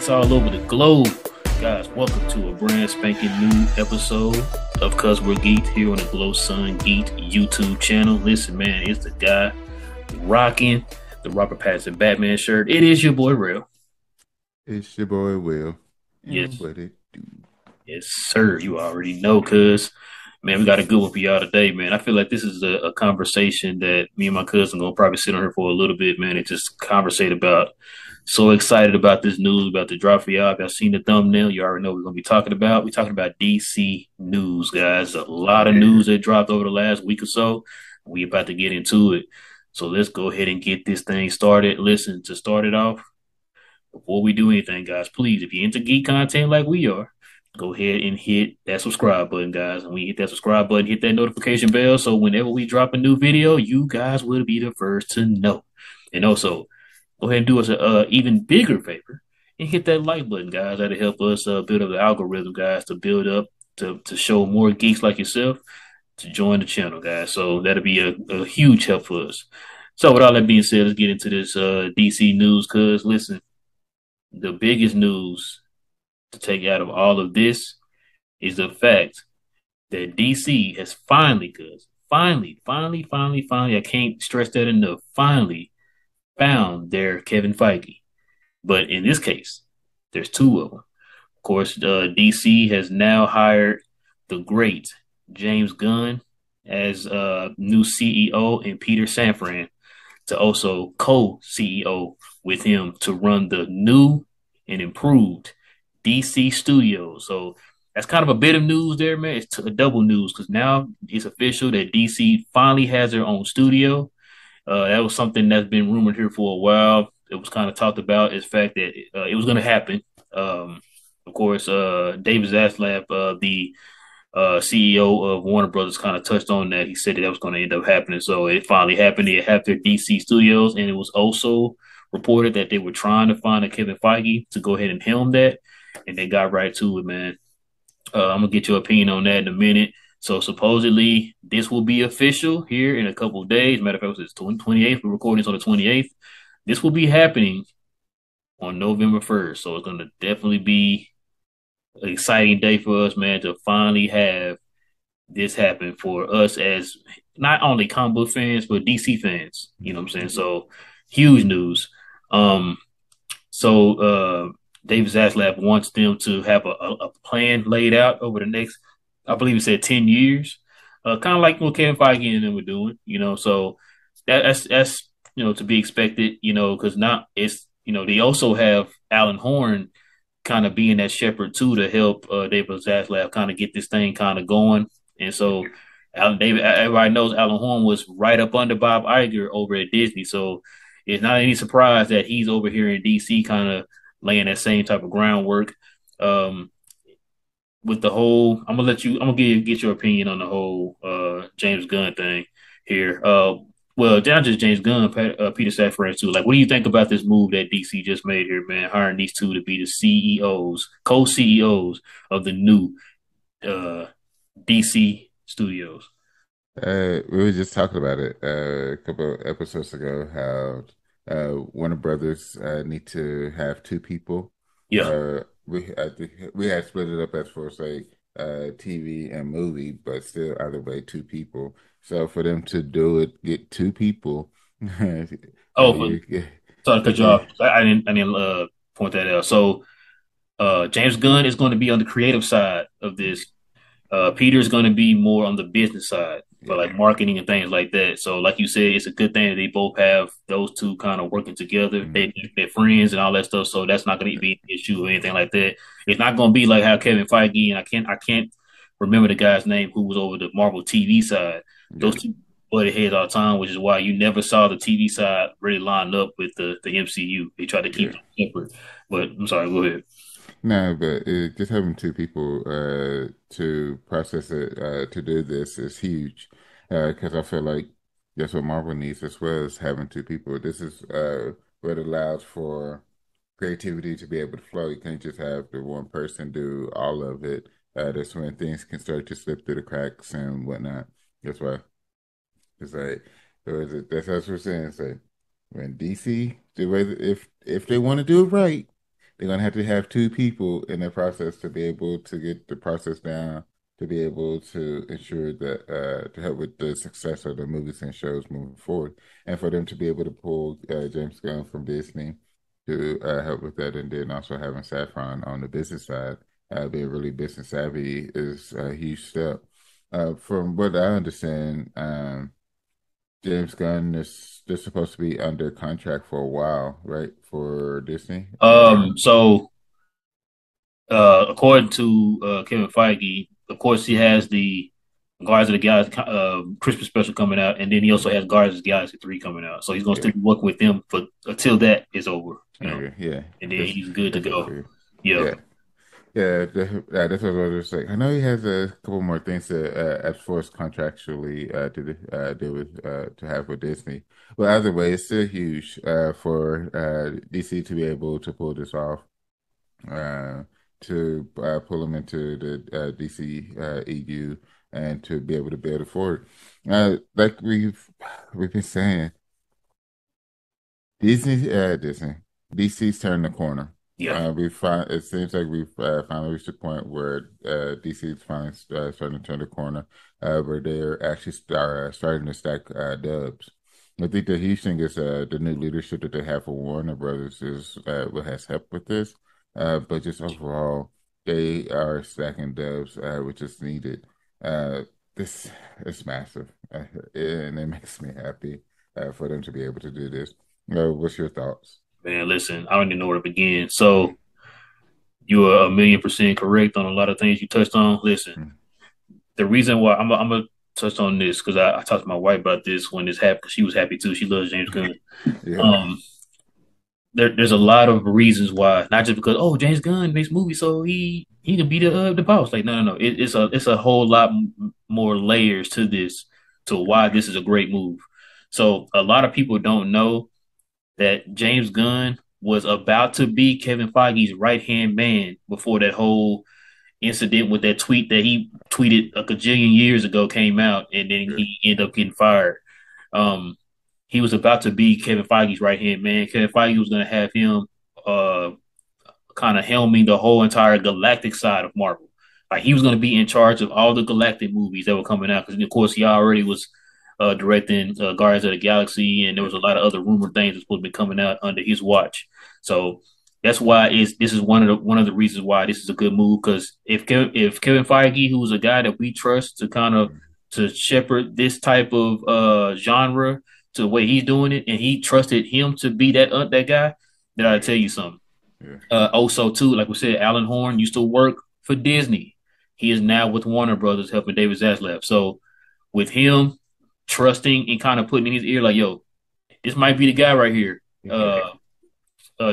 geeks all over the globe. Guys, welcome to a brand spanking new episode of Cuz We're Geek'D here on the Glow Sun Geek YouTube channel. Listen, man, it's the guy rocking the Robert Pattinson Batman shirt. It is your boy, Real. It's your boy Will. And Yes, what it do? yes, sir. You already know, cuz. Man, we got a good one for y'all today, man. I feel like this is a conversation that me and my cousin gonna probably sit on here for a little bit, man, and just conversate about. So excited about this news about the drop for y'all. If y'all seen the thumbnail, you already know what we're gonna be talking about. We're talking about DC news, guys. A lot of news that dropped over the last week or so. We about to get into it. So let's go ahead and get this thing started. Listen, to start it off, before we do anything, guys, please, if you're into geek content like we are, go ahead and hit that subscribe button, guys. And when you hit that subscribe button, hit that notification bell. So whenever we drop a new video, you guys will be the first to know. And also, go ahead and do us a even bigger favor and hit that like button, guys. That'll help us build up the algorithm, guys, to build up to show more geeks like yourself to join the channel, guys. So that'll be a huge help for us. So with all that being said, let's get into this DC news. Cause listen, the biggest news to take out of all of this is the fact that DC has finally, finally, I can't stress that enough, finally found their Kevin Feige. But in this case, there's two of them. Of course, DC has now hired the great James Gunn as new CEO and Peter Safran to also co-CEO with him to run the new and improved DC Studios. So that's kind of a bit of news there, man. It's a double news because now it's official that DC finally has their own studio. That was something that's been rumored here for a while. It was kind of talked about as fact that it was going to happen. Of course, David Zaslav, the CEO of Warner Brothers, kind of touched on that. He said that was going to end up happening. So it finally happened. They have their DC studios, and it was also reported that they were trying to find a Kevin Feige to go ahead and helm that, and they got right to it, man. I'm gonna get your opinion on that in a minute. So supposedly this will be official here in a couple of days. Matter of fact, it's 28th. We're recording this on the 28th. This will be happening on November 1st. So it's gonna definitely be an exciting day for us, man, to finally have this happen for us as not only comic book fans but DC fans. You know what I'm saying? So huge news. Um, so David Zaslav wants them to have a plan laid out over the next, I believe he said 10 years, kind of like what Kevin Feige and them were doing. So that's to be expected. Because now it's they also have Alan Horn kind of being that shepherd too to help David Zaslav kind of get this thing kind of going. And so everybody knows Alan Horn was right up under Bob Iger over at Disney. So it's not any surprise that he's over here in DC kind of laying that same type of groundwork. Um, with the whole, I'm gonna get your opinion on the whole James Gunn thing here. Well, not just James Gunn, Peter Safran too. Like, what do you think about this move that DC just made here, man? Hiring these two to be the CEOs, co-CEOs of the new uh, DC studios. We were just talking about it a couple of episodes ago, how Warner Brothers need to have two people. Yeah. I think we had split it up as for say TV and movie, but still either way two people. So for them to do it, get two people, Oh, you, sorry to cut you you, off. I didn't point that out. So James Gunn is going to be on the creative side of this. Peter is going to be more on the business side for yeah, like marketing and things like that. So, like you said, it's a good thing that they both have those two kind of working together. mhm, They're friends and all that stuff. So that's not going to be an issue or anything like that. It's not going to be like how Kevin Feige and I can't remember the guy's name who was over the Marvel TV side. yeah. Those two butted heads all the time, which is why you never saw the TV side really line up with the MCU. They tried to keep Yeah. them separate. But I'm sorry, go ahead. No, but just having two people to process it to do this is huge because I feel like that's what Marvel needs as well as having two people. This is what allows for creativity to be able to flow. You can't just have the one person do all of it. That's when things can start to slip through the cracks and whatnot. That's why it's like that's what we're saying. It's like when DC the way if they want to do it right. they're gonna have two people in the process to be able to get the process down, to be able to ensure that to help with the success of the movies and shows moving forward, and for them to be able to pull James Gunn from Disney to help with that, and then also having Saffron on the business side, being really business savvy is a huge step. From what I understand, James Gunn is they're supposed to be under contract for a while, right? For Disney. So according to Kevin Feige, of course he has the Guardians of the Galaxy Christmas special coming out, and then he also has Guardians of the Galaxy 3 coming out. So he's gonna Yeah. still be working with them for until that is over, Okay. Yeah. and then he's good to That's what I go. figured. Yeah. Yeah. Yeah. That's what I was just saying. I know he has a couple more things to as far as contractually to deal with to have with Disney. But either way, it's still huge for DC to be able to pull this off. uh, to pull them into the DC EU and to be able to build it forward. Like we've been saying, Disney, DC's turned the corner. Yeah. We find it seems like we've finally reached a point where DC is finally starting to turn the corner, where they're actually starting to stack dubs. I think the huge thing is the new leadership that they have for Warner Brothers is what has helped with this. But just overall, they are stacking dubs, which is needed. This is massive, and it makes me happy for them to be able to do this. What's your thoughts? Man, listen, I don't even know where to begin. So you are 1,000,000% correct on a lot of things you touched on. Listen, Mm. the reason why I'm gonna touch on this because I talked to my wife about this when this happened because she was happy too. She loves James Gunn. Yeah, Um, there's a lot of reasons why, not just because James Gunn makes movies, so he can be the boss. Like no. It's a whole lot more layers to this to why this is a great move. So a lot of people don't know that James Gunn was about to be Kevin Feige's right hand man before that whole incident with that tweet that he tweeted a gajillion years ago came out, and then yeah, he ended up getting fired. Um, he was about to be Kevin Feige's right hand man. Kevin Feige was going to have him uh, kind of helming the whole entire galactic side of Marvel. Like he was going to be in charge of all the galactic movies that were coming out because, of course, he already was directing Guardians of the Galaxy, and there yeah, was a lot of other rumored things that's supposed to be coming out under his watch. So that's why this is one of the reasons why this is a good move because if Kevin Feige, who is a guy that we trust to kind of mm, to shepherd this type of genre to the way he's doing it, and he trusted him to be that guy, then I tell you something. yeah, Also, too, like we said, Alan Horn used to work for Disney. He is now with Warner Brothers helping David Zaslav. So with him trusting and kind of putting in his ear, like, yo, this might be the guy right here, yeah,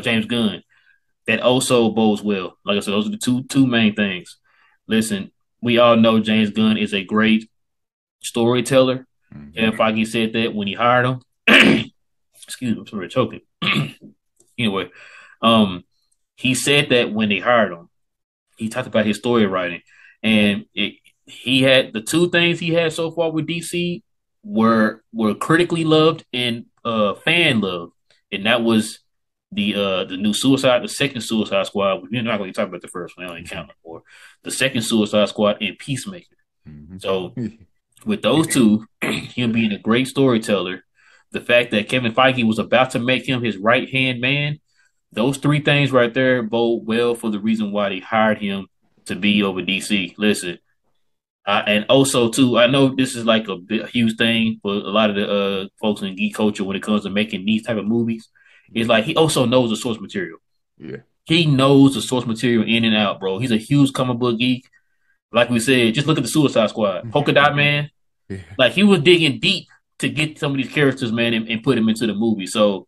James Gunn. That also bodes well. Like I said, those are the two main things. Listen, we all know James Gunn is a great storyteller. hmm Kevin Feige said that when he hired him. Excuse me, I'm sorry, choking. Anyway, um, he said that when they hired him, he talked about his story writing, and he had the two things he had so far with DC were critically loved and fan loved, and that was the new the second Suicide Squad. We're not going to talk about the first one; I don't count no more. The second Suicide Squad and Peacemaker. hmm So with those two, him being a great storyteller, the fact that Kevin Feige was about to make him his right hand man, those three things right there bode well for the reason why they hired him to be over DC. Listen, and also too, I know this is like a huge thing for a lot of the folks in geek culture when it comes to making these type of movies. It's like he also knows the source material. yeah, He knows the source material in and out, bro. He's a huge comic book geek. Like we said, just look at the Suicide Squad, Polka Dot Man. yeah, Like he was digging deep to get some of these characters, man, and put them into the movie. So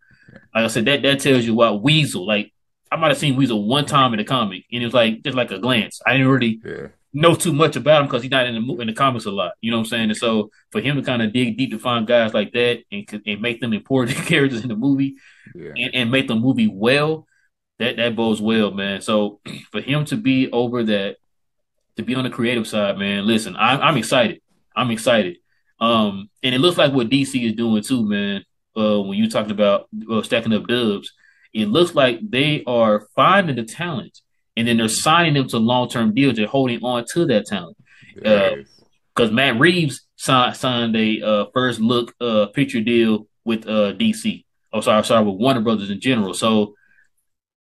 like I said, that tells you why Weasel. Like I might have seen Weasel one time in the comic, and it was like just like a glance. I didn't really yeah, know too much about him because he's not in the comics a lot. You know what I'm saying? And so for him to kind of dig deep to find guys like that and make them important characters in the movie yeah, and make the movie well, that bodes well, man. So for him to be over that, to be on the creative side, man. Listen, I'm excited. I'm excited. And it looks like what DC is doing too, man. When you talked about stacking up dubs, it looks like they are finding the talent and then they're signing them to long term deals. They're holding on to that talent. There Because is. Matt Reeves signed a first look picture deal with DC. Oh, sorry, with Warner Brothers in general. So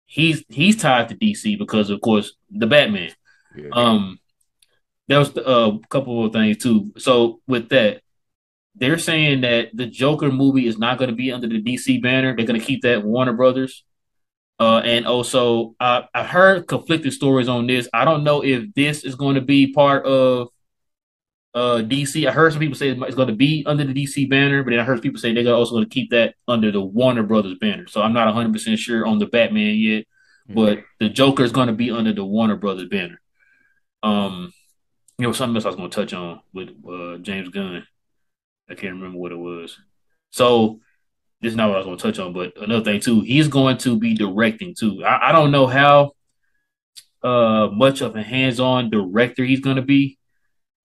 he's tied to DC because, of course, the Batman. Yeah. Um, there was a couple of things too. So with that, they're saying that the Joker movie is not going to be under the DC banner. They're going to keep that Warner Brothers. And also, I heard conflicting stories on this. I don't know if this is going to be part of DC. I heard some people say it's going to be under the DC banner, but then I heard people say they're also going to keep that under the Warner Brothers banner. So I'm not 100% sure on the Batman yet, Yeah. but the Joker is going to be under the Warner Brothers banner. Um, something else I was going to touch on with James Gunn. I can't remember what it was. So this is not what I was going to touch on, but another thing too, he's going to be directing too. I don't know how much of a hands-on director he's going to be.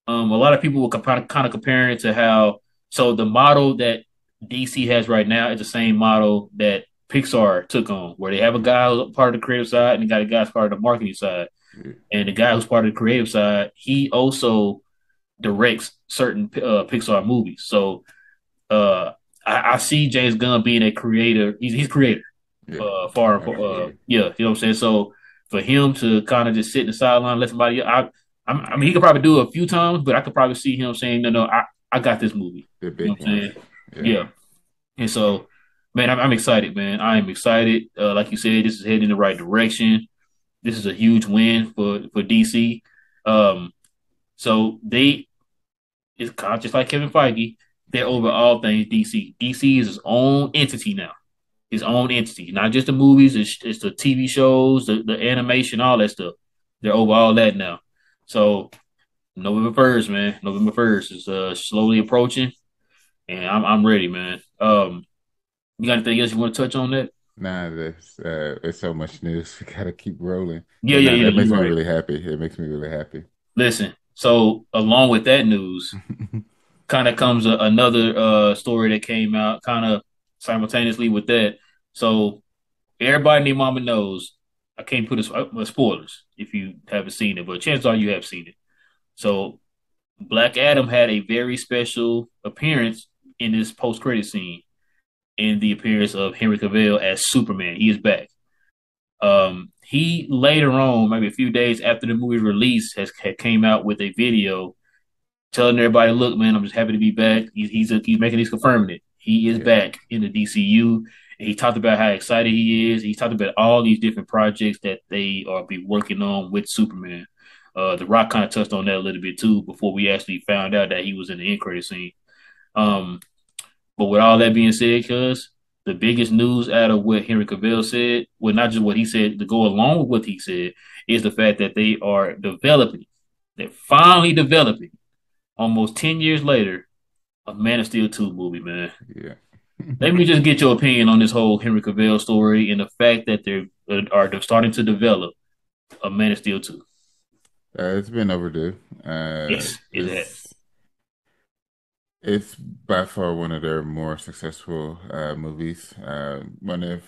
A lot of people will kind of compare it to how so the model that DC has right now is the same model that Pixar took on, where they have a guy who's part of the creative side and they got a guy who's part of the marketing side. Yeah. And the guy who's part of the creative side, he also directs certain Pixar movies. So uh, I see James Gunn being a creator. He's a creator. Yeah. Absolutely. Yeah, you know what I'm saying. So for him to kind of just sit in the sideline, let somebody, I mean, he could probably do it a few times, but I could probably see him saying, no, no, I got this movie. The You know big what I'm ones. saying? Yeah. Yeah. And so, man, I'm excited, man. I am excited. Like you said, this is heading in the right direction. This is a huge win for DC. Um, so it's kind of just like Kevin Feige. They're over all things DC. DC is his own entity now, his own entity, not just the movies. It's the TV shows, the animation, all that stuff. They're over all that now. So November 1st, man. November 1st is slowly approaching, and I'm ready, man. You got anything else you want to touch on that? Nah, there's so much news. We gotta keep rolling. Yeah, But yeah, nah, yeah. that makes You're me right. really happy. It makes me really happy. Listen. So along with that news, kind of comes another story that came out kind of simultaneously with that. So everybody and their mama knows. I can't put spoilers if you haven't seen it, but chances are you have seen it. So Black Adam had a very special appearance in this post credit scene in the appearance of Henry Cavill as Superman. He is back. He later on, maybe a few days after the movie's release, had came out with a video telling everybody, "Look, man, I'm just happy to be back." He's making he's confirming it. He is Yeah. back in the DCU. And he talked about how excited he is. He talked about all these different projects that they are be working on with Superman. The Rock kind of touched on that a little bit too before we actually found out that he was in the end credit scene. Um, but with all that being said, cuz the biggest news out of what Henry Cavill said, well, not just what he said, to go along with what he said, is the fact that they are developing, they're finally developing, almost 10 years later, a Man of Steel 2 movie, man. Yeah. Let me just get your opinion on this whole Henry Cavill story and the fact that they are starting to develop a Man of Steel 2. It's been overdue. Yes, it has. It's by far one of their more successful movies. One of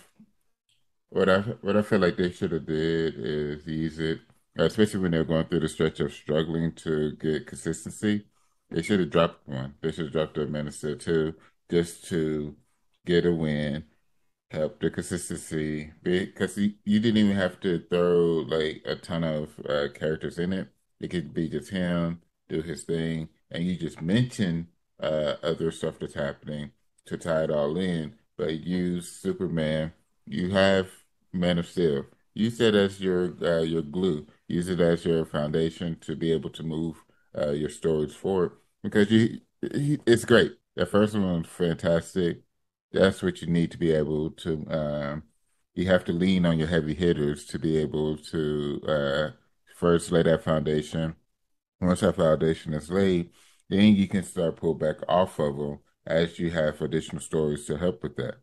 what I feel like they should have did is use it, especially when they're going through the stretch of struggling to get consistency. They should have dropped one. They should have dropped a Minister too, just to get a win, help the consistency because you didn't even have to throw like a ton of characters in it. It could be just him do his thing, and you just mention other stuff that's happening to tie it all in. But use Superman. You have Man of Steel. Use that as your glue. Use it as your foundation to be able to move your stories forward because it's great. That first one was fantastic. That's what you need to be able to. You have to lean on your heavy hitters to be able to first lay that foundation. Once that foundation is laid, then you can start pull back off of them as you have additional stories to help with that.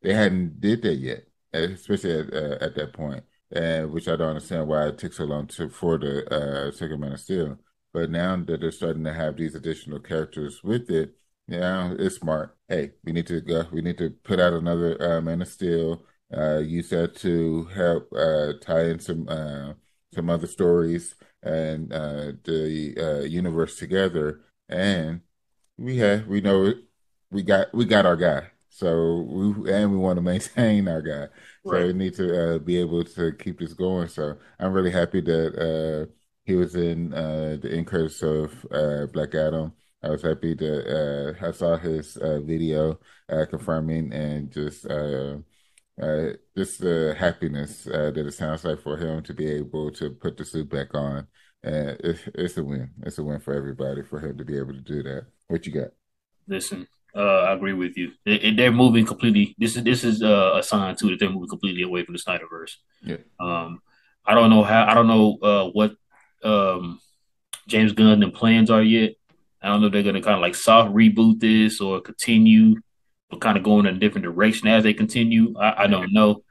They hadn't did that yet, especially at that point, which I don't understand why it took so long for the second Man of Steel. But now that they're starting to have these additional characters with it, yeah, it's smart. Hey, we need to go. We need to put out another Man of Steel use that to help tie in some other stories and the universe together. And we know we got our guy. So we want to maintain our guy. So Right. we need to be able to keep this going. So I'm really happy that he was in the end credits of Black Adam. I was happy that I saw his video confirming and just the happiness that it sounds like for him to be able to put the suit back on. It's a win. It's a win for everybody for him to be able to do that. What you got? Listen, I agree with you. They're moving completely. This is a sign too that they're moving completely away from the Snyderverse. Yeah. Um, I don't know how. I don't know what um, James Gunn and plans are yet. I don't know if they're going to kind of like soft reboot this or continue, but kind of go in a different direction as they continue. I Yeah. don't know.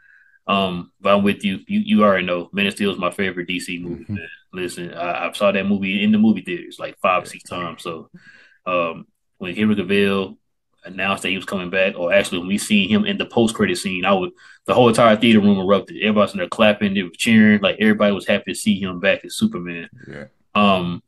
But I'm with you. You already know. Man of Steel is my favorite DC movie. Hmm. Man. Listen, I saw that movie in the movie theaters like five, Yeah. 6 times. So um, when Henry Cavill announced that he was coming back, or actually when we seen him in the post credit scene, the whole entire theater room erupted. Everybody's in there clapping, they were cheering, like everybody was happy to see him back as Superman. Yeah. Um,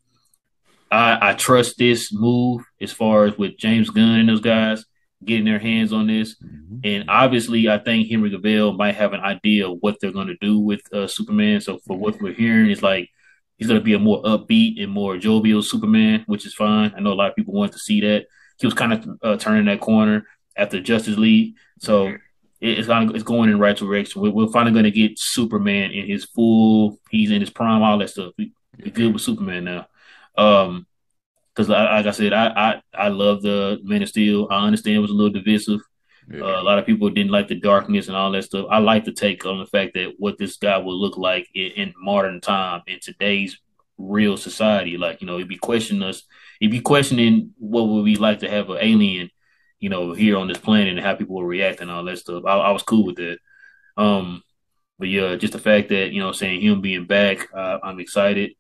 I trust this move as far as with James Gunn and those guys getting their hands on this. Hmm. And obviously, I think Henry Cavill might have an idea of what they're going to do with Superman. So for Yeah. what we're hearing, it's like he's going to be a more upbeat and more jovial Superman, which is fine. I know a lot of people want to see that. He was kind of turning that corner after Justice League, so Yeah. it's going in the right direction. We're finally going to get Superman in his full. He's in his prime, all that stuff. We Yeah. good with Superman now. Um, because like I said, I love the Man of Steel. I understand it was a little divisive. Yeah. A lot of people didn't like the darkness and all that stuff. I like the take on the fact that what this guy would look like in modern time in today's real society. Like he'd be questioning us. He'd be questioning what would we like to have an alien, here on this planet and how people will react and all that stuff. I was cool with that. Um, but yeah, just the fact that saying him being back, I'm excited.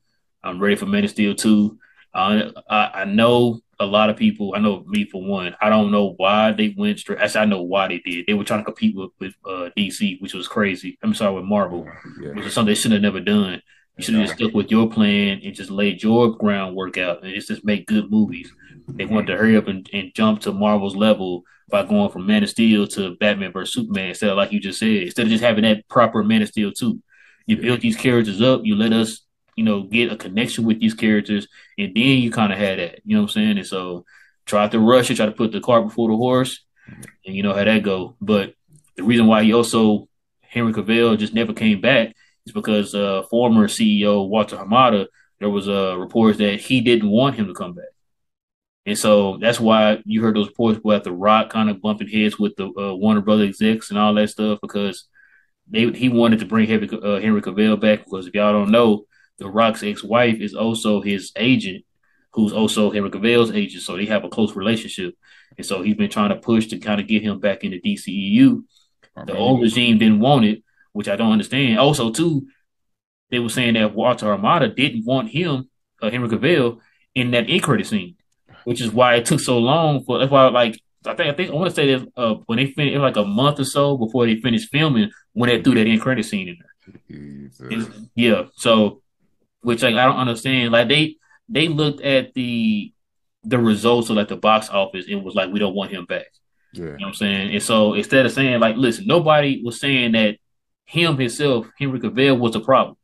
I'm ready for Man of Steel 2. I know a lot of people. I know me for one. I don't know why they went straight. Actually, I know why they did. They were trying to compete with DC, which was crazy. I'm sorry, with Marvel, Yeah. which is something they should have never done. You At should have just all. stuck with your plan and just laid your groundwork out and just make good movies. They wanted to hurry up and jump to Marvel's level by going from Man of Steel to Batman versus Superman instead of like you just said, instead of just having that proper Man of Steel 2. You Yeah. built these characters up, you let us, get a connection with these characters, and then you kind of had that, you know what I'm saying? And so tried to rush it, try to put the cart before the horse, and you know how that go. But the reason why he also Henry Cavill just never came back is because former CEO Walter Hamada, there was reports that he didn't want him to come back. And so that's why you heard those reports about The Rock kind of bumping heads with the Warner Brother execs and all that stuff because he wanted to bring Henry Cavill back because if y'all don't know, The Rock's ex-wife is also his agent, who's also Henry Cavill's agent. So they have a close relationship. And so he's been trying to push to kind of get him back into DCEU. I The old mean, regime didn't want it, which I don't understand. Also, too, they were saying that Walter Armada didn't want him, Henry Cavill, in that end credit scene, which is why it took so long for. That's why, like, I think I want to say that when they finished, it was like a month or so before they finished filming when they threw that end credit scene in there. Jesus. Yeah, so which like I don't understand. Like they looked at the results of like the box office and was like, we don't want him back. Yeah. You know what I'm saying? And so instead of saying like, listen, nobody was saying that him himself, Henry Cavill, was a problem.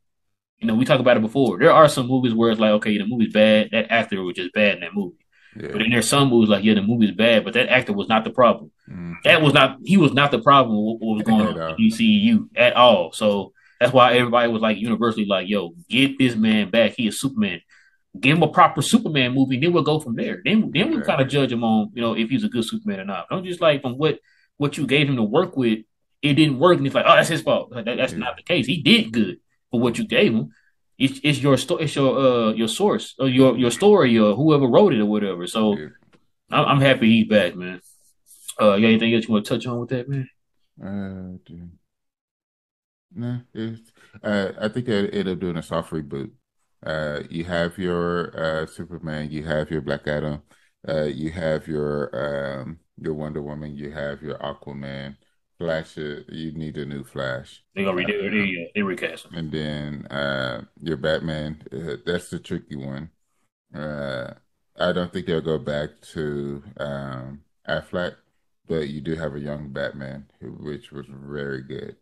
We talked about it before. There are some movies where it's like, okay, the movie's bad. That actor was just bad in that movie. But Yeah. then there's some movies like, yeah, the movie's bad, but that actor was not the problem. Hmm. That was not He was not the problem with what was going At on all. in DCU at all. So that's why everybody was like universally like, yo, get this man back. He is Superman. Give him a proper Superman movie, then we'll go from there. Then we'll kind of Exactly. judge him on, if he's a good Superman or not. Don't just like from what you gave him to work with, it didn't work, and it's like, oh, that's his fault. Like, that's Yeah. not the case. He did good for what you gave him. It's your story. It's your source or your story or whoever wrote it or whatever. So Yeah. I'm happy he's back, man. You got anything else you want to touch on with that, man? Dude. No, I think it ended up doing a soft reboot. You have your Superman, you have your Black Adam, you have your Wonder Woman, you have your Aquaman. Flash, you need a new Flash. They're gonna redo it. Um, They recast him. and then your Batman, that's the tricky one. Uh, I don't think they'll go back to Affleck, but you do have a young Batman, which was very good.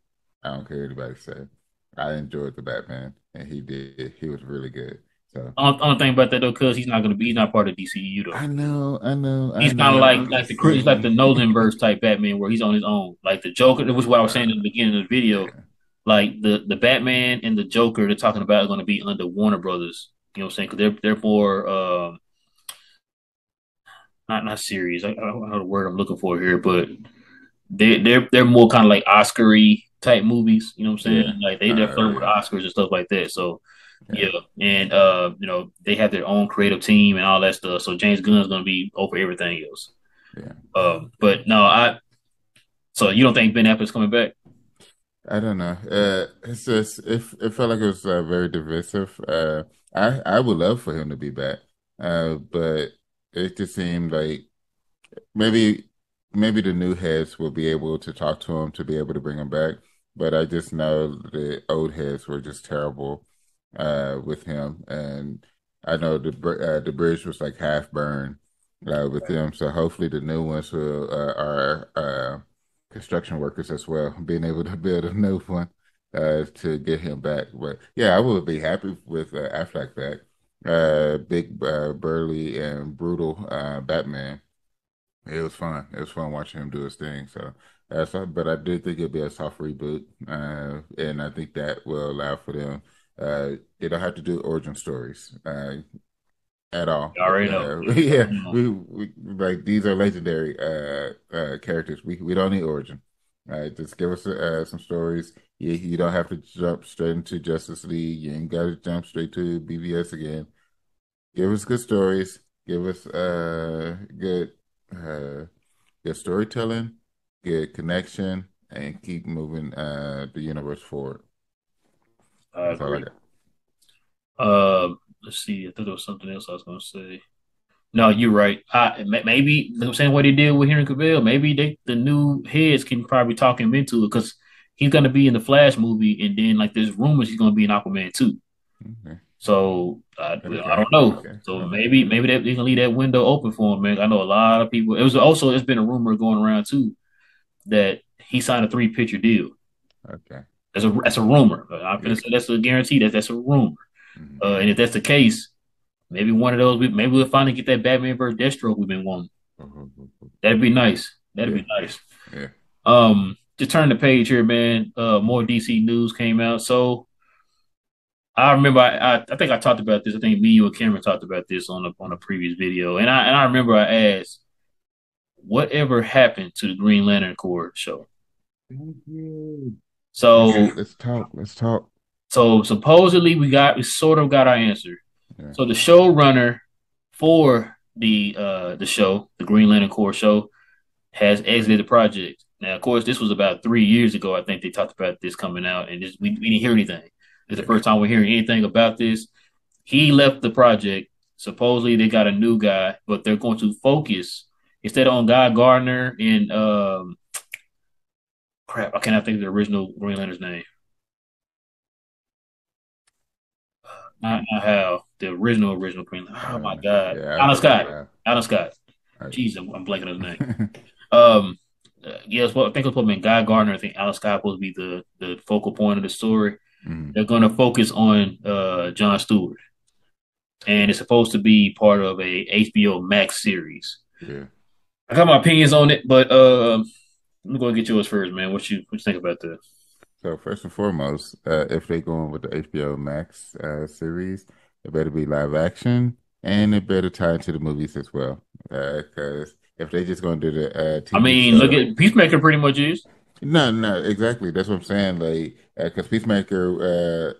I don't care what anybody say. I enjoyed the Batman, and he did. He was really good. So Only thing about that though, cause he's not part of DCU though. I know, I know, I He's kind of know. I'm like just He's like the saying. Nolanverse type Batman, where he's on his own. Like the Joker, which is what I was saying in the beginning of the video. Yeah, Like the Batman and the Joker they're talking about are going to be under Warner Brothers. You know what I'm saying? Because they're more not serious. I don't know the word I'm looking for here, but they're more kind of like Oscar-y type movies. You know what I'm saying? yeah. Like they're Oh flirting with yeah, Oscars and stuff like that. So yeah, yeah, and you know they have their own creative team and all that stuff. So James Gunn's going to be over everything else. yeah. But no, I so you don't think Ben Affleck's coming back? I don't know. It's just it felt like it was very divisive. I would love for him to be back, but it just seemed like maybe maybe the new heads will be able to talk to him to be able to bring him back. But I just know the old heads were just terrible with him, and I know the bridge was like half burned with them. So hopefully the new ones will are construction workers as well, being able to build a new one to get him back. But yeah, I would be happy with Affleck back. Big, burly, and brutal Batman. It was fun. It was fun watching him do his thing. But I do think it'll be a soft reboot, and I think that will allow for them. They don't have to do origin stories at all. You already know. You Yeah, already know. we like these are legendary characters. We don't need origin. Just give us some stories. You don't have to jump straight into Justice League. You ain't got to jump straight to BVS again. Give us good stories. Give us uh good storytelling, good connection, and keep moving the universe forward. I That's all I agree. got. Let's see. I thought there was something else I was going to say. No, you're right. Maybe I'm saying what he did with Henry Cavill. Maybe the new heads can probably talk him into it because he's going to be in the Flash movie, and then like there's rumors he's going to be in Aquaman too. Okay. So I Okay. don't know. Okay. So Okay. maybe they can leave that window open for him, man. I know a lot of people. It was also it's been a rumor going around too that he signed a 3 picture deal. Okay. That's a rumor. I'm gonna Yeah. say that's a guarantee that that's a rumor. Mhm. And if that's the case, maybe one of those. Maybe we'll finally get that Batman versus Deathstroke we've been wanting. That'd be nice. That'd Yeah. be nice. Yeah. To turn the page here, man. More DC news came out. So I remember I think I talked about this. I think me, you, and Cameron talked about this on a previous video, and I remember I asked, whatever happened to the Green Lantern Corps show? Thank you. So Let's talk. Let's talk. supposedly we sort of got our answer. Yeah. So the showrunner for the show, the Green Lantern Corps show, has exited the project. Now, of course, this was about 3 years ago. I think they talked about this coming out, and we didn't hear anything. It's the Yeah. first time we're hearing anything about this. He left the project. Supposedly, they got a new guy, but they're going to focus instead on Guy Gardner and crap. I cannot think of the original Green Lantern's name. Not Hal, the original Green Lantern. Oh my God, Yeah. Alan Okay. Scott. Alan Scott. All Jeez, I'm blanking on his name. right. Yes, well, I think it's supposed to be Guy Gardner. I think Alan Scott supposed to be the focal point of the story. Mhm. They're going to focus on John Stewart, and it's supposed to be part of a HBO Max series. Yeah. I got my opinions on it, but I'm going to get yours first, man. What you think about that? So first and foremost, if they going with the HBO Max series, it better be live action and it better tie into the movies as well. Because if they just going to do the I TV mean, look show, at Peacemaker. Pretty much is. no, no, exactly. That's what I'm saying. Like, because Peacemaker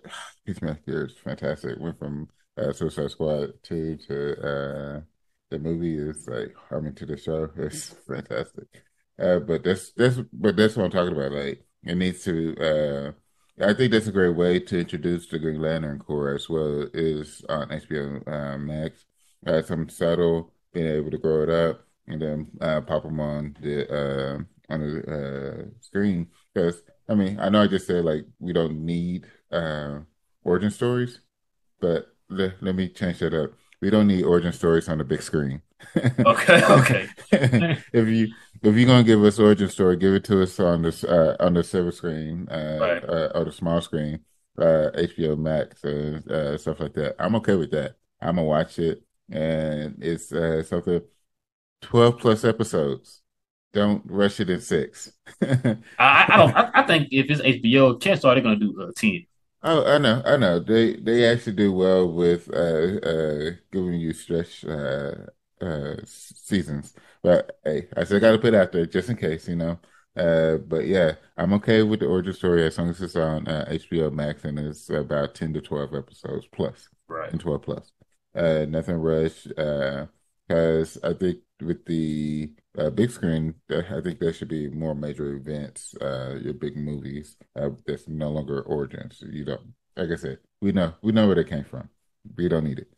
is fantastic. Went from Suicide Squad 2 to the movie is like, I mean, to the show. It's fantastic. But that's what I'm talking about. Like, it needs to. I think that's a great way to introduce the Green Lantern Corps as well is on HBO Max. Some subtle, being able to grow it up and then pop them on the on the screen. Because I mean, I know I just said like we don't need origin stories, but let me change that up. We don't need origin stories on the big screen. Okay, okay. If you're gonna give us origin story, give it to us on the silver screen Right. or the small screen, HBO Max and stuff like that. I'm okay with that. I'm gonna watch it, and it's something 12 plus episodes. Don't rush it in six. I don't. I think if it's HBO, chances are they're gonna do 10. Oh, I know. They actually do well with giving you stretch seasons. But hey, I still got to put it out there just in case, you know. But yeah, I'm okay with the origin story as long as it's on HBO Max and it's about 10 to 12 episodes plus, Right. and 12 plus. Nothing rushed. Because I think with the big screen, I think there should be more major events, your big movies that's no longer origins. You don't, like I said, we know where they came from. We don't need it.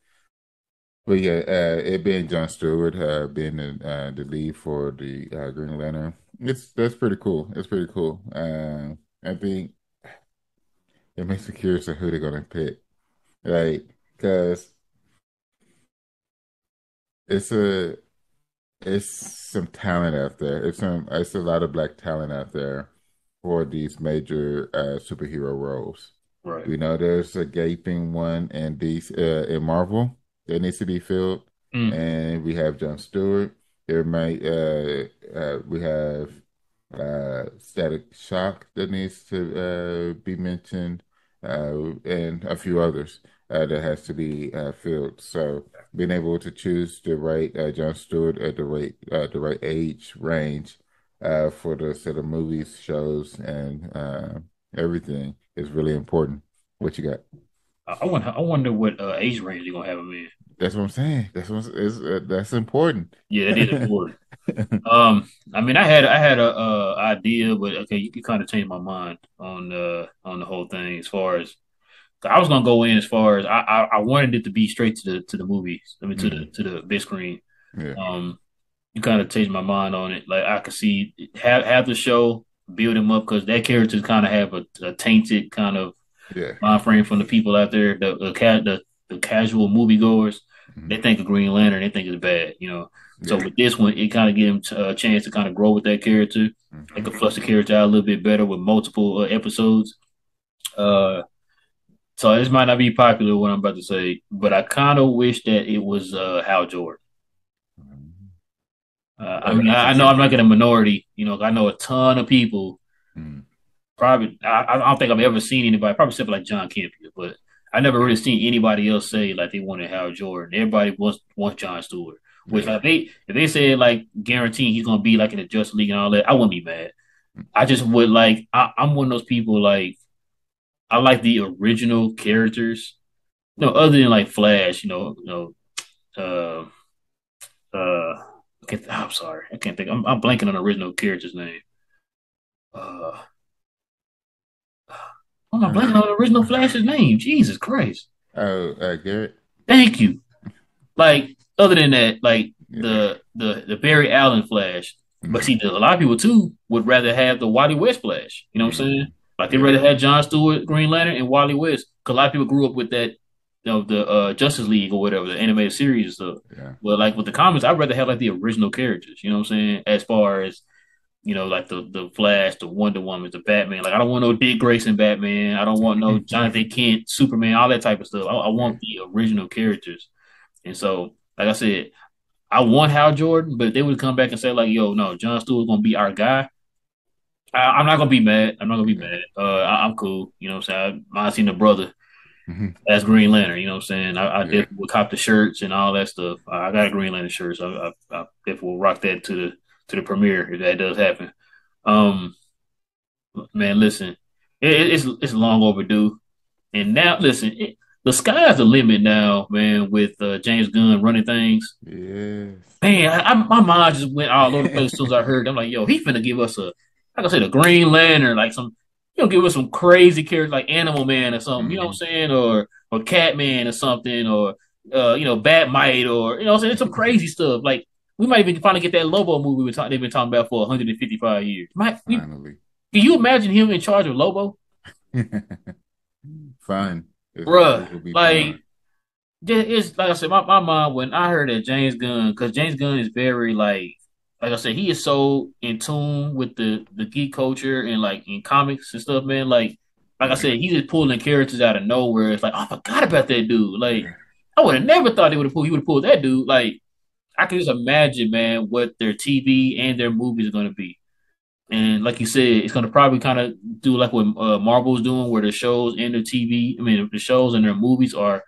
But yeah, it being John Stewart, being the lead for the Green Lantern, it's that's pretty cool. It's pretty cool. I think it makes me curious of who they're gonna pick, like because it's a it's some talent out there. It's a lot of black talent out there for these major superhero roles. Right. We know there's a gaping one in these in Marvel that needs to be filled, Mm. and we have Jon Stewart. There might we have Static Shock that needs to be mentioned, and a few others that has to be filled. So being able to choose the right Jon Stewart at the right age range for the set of movies, shows, and everything is really important. What you got? I wonder what age range they're gonna have him in. That's what I'm saying. That's important. Yeah, that is important. I mean, I had a idea, but okay, you kind of changed my mind on the whole thing. As far as I was gonna go in, as far as I wanted it to be straight to the movies. I mean, Hmm. to the big screen. Yeah, Um, you kind of changed my mind on it. Like I could see have the show build him up because that characters kind of have a tainted kind of yeah, mind frame from the people out there, the casual moviegoers. hmm, They think of Green Lantern, they think it's bad, you know. So yeah. with this one, it kind of gives him a chance to kind of grow with that character. They Hmm. could flush the character out a little bit better with multiple episodes. Uh, so this might not be popular what I'm about to say, but I kind of wish that it was Hal Jordan. I mean, I I could know see I'm that. not in a minority. You know, I know a ton of people. Hmm. Probably, I don't think I've ever seen anybody, probably except for like John Campion, but I never really seen anybody else say like they wanted Hal Jordan. Everybody wants John Stewart. Which Yeah. like if they said like guaranteeing he's gonna be like in the Justice League and all that, I wouldn't be mad. I just would like I'm one of those people like I like the original characters. You know, other than like Flash, I'm sorry, I can't think. I'm blanking on the original character's name. Uh, I'm not blanking on the original Flash's name. Jesus Christ! Oh, Garrett. Thank you. Like other than that, like Yeah. the Barry Allen Flash. But Hmm. see, a lot of people too would rather have the Wally West Flash. You know what I'm saying? Hmm. Like they Yeah. rather have John Stewart, Green Lantern, and Wally West. Because a lot of people grew up with that, the Justice League or whatever, the animated series and stuff. Yeah. But like with the comics, I'd rather have like the original characters. You know what I'm saying? As far as like the Flash, the Wonder Woman, the Batman. Like I don't want no Dick Grayson Batman. I don't want no Jonathan Kent Superman. All that type of stuff. I Yeah. want the original characters. And so, like I said, I want Hal Jordan, but if they would come back and say like, "Yo, no, John Stewart's gonna be our guy," I'm not gonna be mad. I'm not gonna be Yeah. mad. I'm cool. You know what I'm saying? I seen the brother Hmm. as Green Lantern. You know what I'm saying? I Yeah. definitely would cop the shirts and all that stuff. I got a Green Lantern shirt, so I definitely will rock that to the premiere if that does happen. Um, man, listen, it's long overdue, and now listen, the sky's the limit now, man. With James Gunn running things, Yes. man, my mind just went all over the place as soon as I heard. I'm like, yo, he finna give us like I said, a Green Lantern, like some, give us some crazy character like Animal Man or something. You know what I'm Hmm. saying, or Catman or something, or Batmite, or what I'm saying, it's some crazy stuff like. we might even finally get that Lobo movie they've been talking about for 155 years. Finally. Can you imagine him in charge of Lobo, Fun. bruh? It will be Like, fun. it's like I said, my mom when I heard that James Gunn, because James Gunn is very like I said, he is so in tune with the geek culture and like in comics and stuff, man. Like I Yeah. said, he's just pulling characters out of nowhere. It's like, oh, I forgot about that dude. Like, Yeah. I would have never thought he would have pulled that dude. Like, I can just imagine, man, what their TV and their movies are going to be. And like you said, it's going to probably kind of do like what Marvel's doing, where the shows and the TV, I mean, the shows and their movies are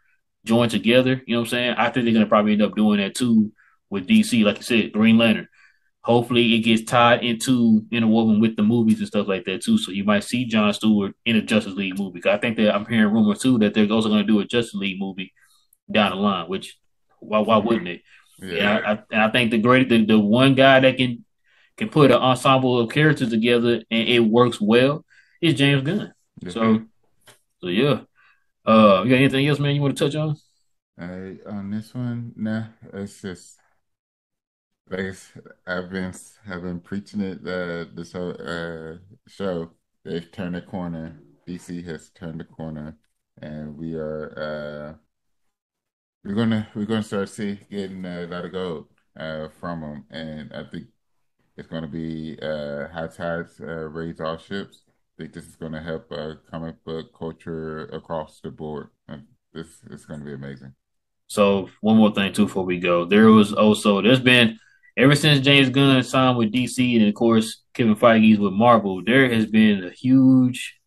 joined together. You know what I'm saying? I think they're going to probably end up doing that too with DC, like you said, Green Lantern. Hopefully, it gets tied into interwoven with the movies and stuff like that too. So you might see John Stewart in a Justice League movie. 'Cause I think that I'm hearing rumors too that they're also going to do a Justice League movie down the line. Which why wouldn't they? Yeah. Yeah, I think the one guy that can put an ensemble of characters together and it works well is James Gunn. Yes, sir. So yeah. You got anything else, man? You want to touch on? On this one, nah, it's just like I've been preaching it this whole show. They've turned a corner. DC has turned a corner, and we're gonna start getting a lot of gold from them, and I think it's gonna be high tides raise all ships. I think this is gonna help comic book culture across the board. This is gonna be amazing. So one more thing too before we go. There's been ever since James Gunn signed with DC and of course Kevin Feige's with Marvel, there has been a huge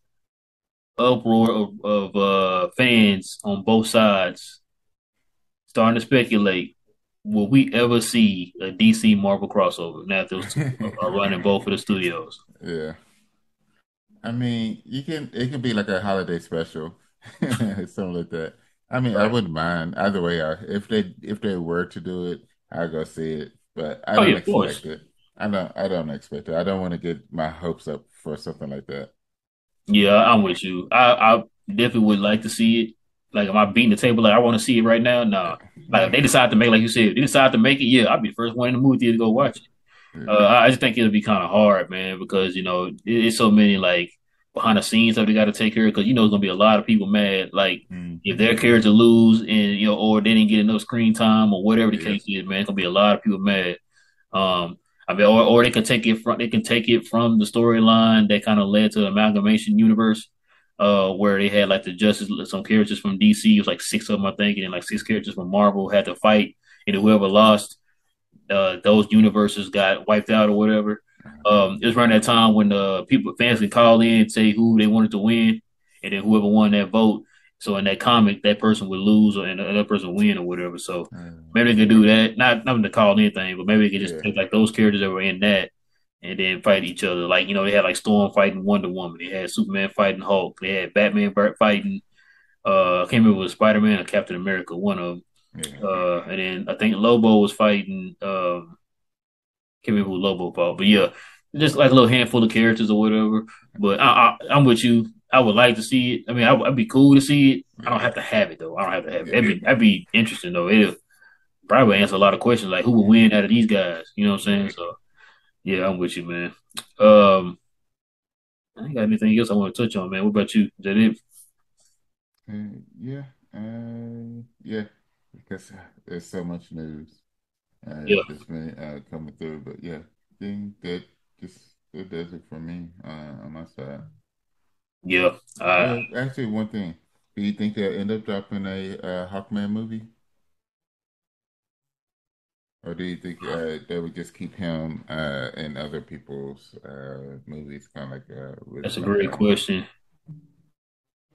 uproar of fans on both sides starting to speculate, will we ever see a DC Marvel crossover now that those two are running both of the studios? Yeah. I mean, it can be like a holiday special, something like that. I mean, I Right. wouldn't mind either way. If they were to do it, I'd go see it, but I Oh don't yeah, of expect course. it. I don't expect it. I don't want to get my hopes up for something like that. Yeah, I'm with you. I definitely would like to see it. Like, am I beating the table? Like, I want to see it right now. Nah. Like, if they Yeah, decide to make, like you said, if they decide to make it. Yeah, I'll be the first one in the movie theater to go watch it. yeah, I just think it'll be kind of hard, man, because it's so many like behind the scenes stuff they got to take care of. Because it's gonna be a lot of people mad, like if hmm their character lose and or they didn't get enough screen time or whatever the yep. case is, man, it's gonna be a lot of people mad. Um, I mean, or they can take it from the storyline that kind of led to the amalgamation universe, where they had like some characters from DC, it was like six of them, I think, and then like six characters from Marvel had to fight, and whoever lost those universes got wiped out or whatever. It was around that time when fans could call in and say who they wanted to win, and then whoever won that vote. So in that comic, that person would lose, or and the other person would win, or whatever. So maybe they could do that. Not to call anything, but maybe they could just Yeah. take like those characters that were in that, and then fight each other. Like they had like Storm fighting Wonder Woman, they had Superman fighting Hulk, they had Batman fighting. I can't remember if it was Spider Man or Captain America, one of them. Yeah. And then I think Lobo was fighting. Can't remember who Lobo fought, but yeah, just like a little handful of characters or whatever. But I'm with you. I would like to see it. I mean, I'd be cool to see it. I don't Yeah. have to have it though. I don't have to have it. Yeah. That'd be interesting though. It'll probably answer a lot of questions like who would win out of these guys. You know what I'm saying? Yeah. So yeah, I'm with you, man. Um, I ain't got anything else I want to touch on, man. What about you? Is that it? Yeah. Yeah. Because there's so much news. Yeah, That's been coming through. But yeah, I think that just that does it for me on my side. yeah. Actually, one thing. Do you think they'll end up dropping a Hawkman movie? Or do you think they would just keep him in other people's movies, kind of like with That's a great Hawkeye? question.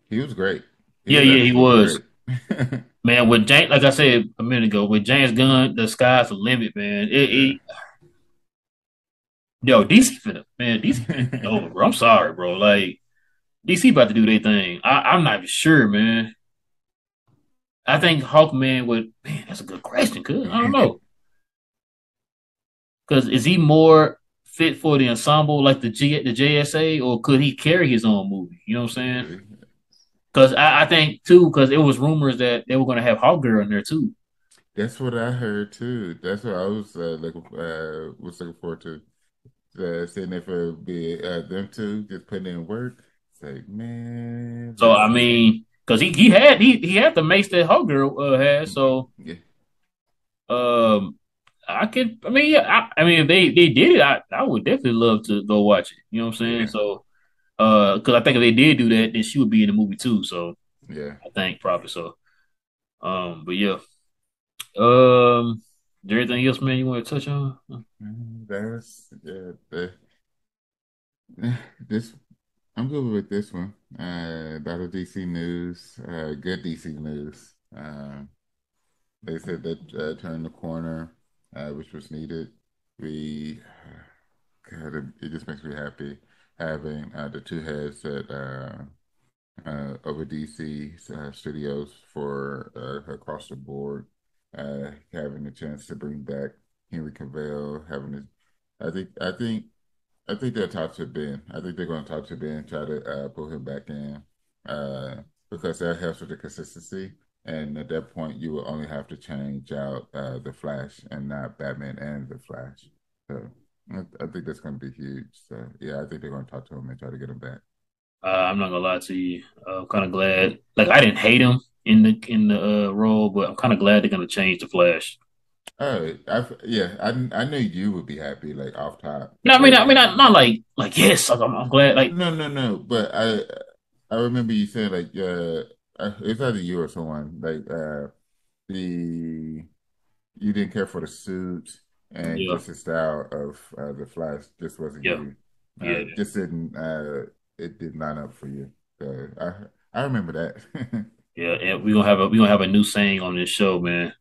He was great. He Yeah, was yeah, he actually was. great. Man, with James, like I said a minute ago, with James Gunn, the sky's the limit, man. Yeah. Yo, DC finna take over, bro. I'm sorry, bro. Like DC about to do their thing. I'm not even sure, man. I think Hawkman would. Man, that's a good question. Cause I don't know. Cause is he more fit for the ensemble like the JSA, or could he carry his own movie? You know what I'm saying? Cause I think too, cause it was rumors that they were gonna have Hawkgirl in there too. That's what I heard too. That's what I was looking forward to. Seeing if it would be them two just putting in work. It's like, man, So I listen. mean, because he had the mace that Hawk Girl had. So Yeah, I could. I mean, yeah. I mean, if they did it, I would definitely love to go watch it. You know what I'm saying? yeah, So because I think if they did do that, then she would be in the movie too. So yeah. I think probably so. But yeah. Is there anything else, man, you want to touch on? That's this. I'm good with this one. About the DC news, good DC news. They said that turned the corner, which was needed. We, God, it just makes me happy having the two heads that over DC studios for across the board, having the chance to bring back Henry Cavill, having it. I think they'll talk to Ben. I think they're going to talk to Ben, try to pull him back in, because that helps with the consistency. And at that point, you will only have to change out the Flash and not Batman and the Flash. So I think that's going to be huge. So yeah, I think they're going to talk to him and try to get him back. I'm not gonna lie to you. I'm kind of glad. Like I didn't hate him in the role, but I'm kind of glad they're gonna change the Flash. Yeah, I knew you would be happy, like off top, No, but not like yes. Like I'm glad. Like no. But I remember you saying like it's either you or someone like the you didn't care for the suit and yeah, just the style of the Flash just wasn't yeah, you. yeah, Just didn't it didn't line up for you. So I remember that. yeah. And we gonna have a new saying on this show, man.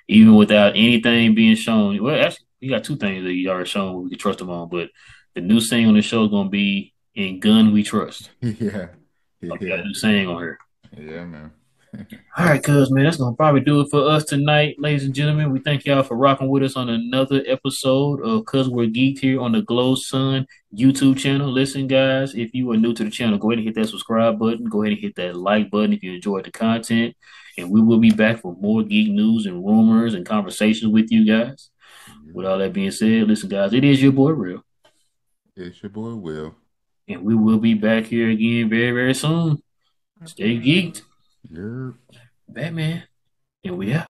Even without anything being shown. Well, actually, we got two things that you already shown we can trust them on. But the new saying on the show is gonna be "In gun we trust." Yeah, So we got yeah, a new saying on here. yeah, man. All right, cuz man, that's gonna probably do it for us tonight, ladies and gentlemen. We thank y'all for rocking with us on another episode of Cuz We're Geeked here on the Glow Sun YouTube channel. Listen, guys, if you are new to the channel, go ahead and hit that subscribe button. Go ahead and hit that like button if you enjoyed the content. And we will be back for more geek news and rumors and conversations with you guys. With all that being said, listen, guys, it is your boy Real, It's your boy Will. and we will be back here again very, very soon. Stay geeked, Yeah. Batman, and we out.